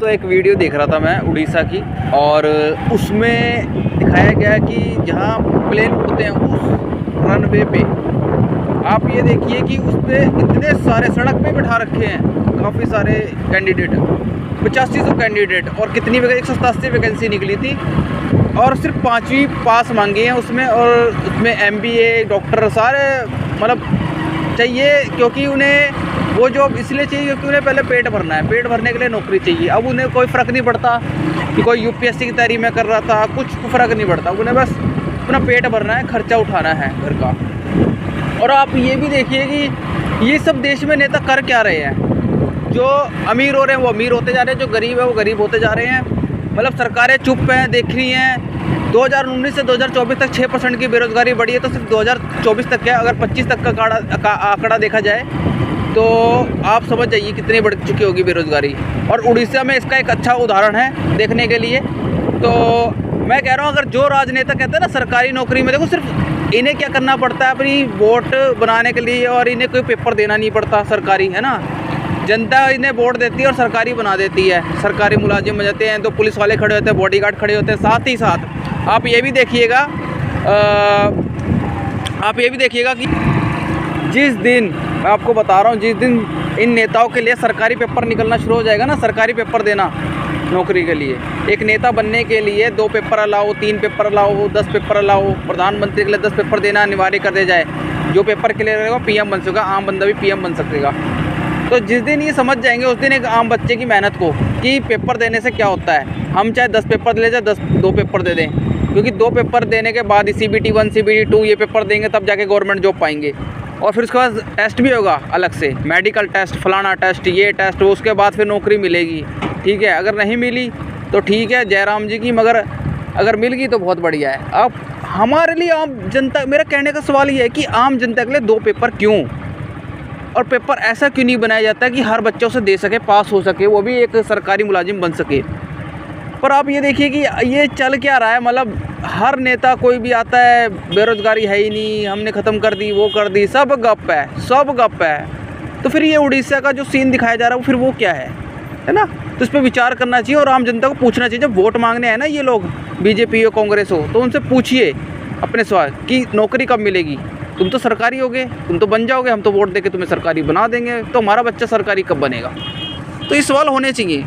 तो एक वीडियो देख रहा था मैं उड़ीसा की, और उसमें दिखाया गया कि जहाँ प्लेन उड़ते हैं उस रनवे पे आप ये देखिए कि उस पर इतने सारे सड़क पे बिठा रखे हैं काफ़ी सारे कैंडिडेट, 8500 कैंडिडेट, और कितनी 187 वैकेंसी निकली थी, और सिर्फ 5वीं पास मांगी है उसमें, और उसमें MBA डॉक्टर सारे मतलब चाहिए, क्योंकि उन्हें वो जॉब इसलिए चाहिए क्योंकि उन्हें पहले पेट भरना है, पेट भरने के लिए नौकरी चाहिए। अब उन्हें कोई फ़र्क नहीं पड़ता कि कोई UPSC की तैयारी में कर रहा था, कुछ फ़र्क नहीं पड़ता, उन्हें बस अपना पेट भरना है, खर्चा उठाना है घर का। और आप ये भी देखिए कि ये सब देश में नेता कर क्या रहे हैं, जो अमीर हो रहे हैं वो अमीर होते जा रहे हैं, जो गरीब है वो गरीब होते जा रहे हैं। मतलब सरकारें चुप हैं, देख रही हैं। 2019 से 2024 तक 6% की बेरोज़गारी बढ़ी है, तो सिर्फ 2024 तक क्या, अगर 25 तक का आंकड़ा देखा जाए तो आप समझ जाइए कितनी बढ़ चुकी होगी बेरोज़गारी। और उड़ीसा में इसका एक अच्छा उदाहरण है देखने के लिए। तो मैं कह रहा हूँ, अगर जो राजनेता कहते हैं ना सरकारी नौकरी में, देखो सिर्फ इन्हें क्या करना पड़ता है, अपनी वोट बनाने के लिए, और इन्हें कोई पेपर देना नहीं पड़ता सरकारी, है ना। जनता इन्हें वोट देती है और सरकारी बना देती है, सरकारी मुलाजिम बन जाते हैं, तो पुलिस वाले खड़े होते हैं, बॉडीगार्ड खड़े होते हैं। साथ ही साथ आप ये भी देखिएगा कि जिस दिन, मैं आपको बता रहा हूँ, जिस दिन इन नेताओं के लिए सरकारी पेपर निकलना शुरू हो जाएगा ना, सरकारी पेपर देना नौकरी के लिए, एक नेता बनने के लिए 2 paper allow, 3 paper allow, 10 paper allow, प्रधानमंत्री के लिए 10 पेपर देना अनिवार्य कर दिया जाए। जो पेपर क्लियर रहेगा PM बन सकेगा, आम बंदा भी PM बन सकेगा। तो जिस दिन ये समझ जाएंगे उस दिन एक आम बच्चे की मेहनत को कि पेपर देने से क्या होता है, हम चाहे 10 पेपर दे लें, चाहे 2 पेपर दे दें, क्योंकि 2 पेपर देने के बाद ही CBT 1 CBT 2 ये पेपर देंगे, तब जाके गवर्नमेंट जॉब पाएंगे। और फिर उसके बाद टेस्ट भी होगा अलग से, मेडिकल टेस्ट, फलाना टेस्ट, ये टेस्ट, उसके बाद फिर नौकरी मिलेगी। ठीक है, अगर नहीं मिली तो ठीक है जयराम जी की, मगर अगर मिल गई तो बहुत बढ़िया है। अब हमारे लिए आम जनता, मेरा कहने का सवाल ये है कि आम जनता के लिए 2 पेपर क्यों, और पेपर ऐसा क्यों नहीं बनाया जाता कि हर बच्चों से दे सके, पास हो सके, वो भी एक सरकारी मुलाजिम बन सके। पर आप ये देखिए कि ये चल क्या रहा है, मतलब हर नेता कोई भी आता है, बेरोज़गारी है ही नहीं, हमने ख़त्म कर दी, वो कर दी, सब गप है, सब गप है। तो फिर ये उड़ीसा का जो सीन दिखाया जा रहा है, वो फिर वो क्या है ना। तो इस पर विचार करना चाहिए और आम जनता को पूछना चाहिए। जब वोट मांगने आए ना ये लोग, BJP हो, कांग्रेस हो, तो उनसे पूछिए अपने सवाल कि नौकरी कब मिलेगी, तुम तो सरकारी होगे, तुम तो बन जाओगे, हम तो वोट देके तुम्हें सरकारी बना देंगे, तो हमारा बच्चा सरकारी कब बनेगा। तो ये सवाल होने चाहिए।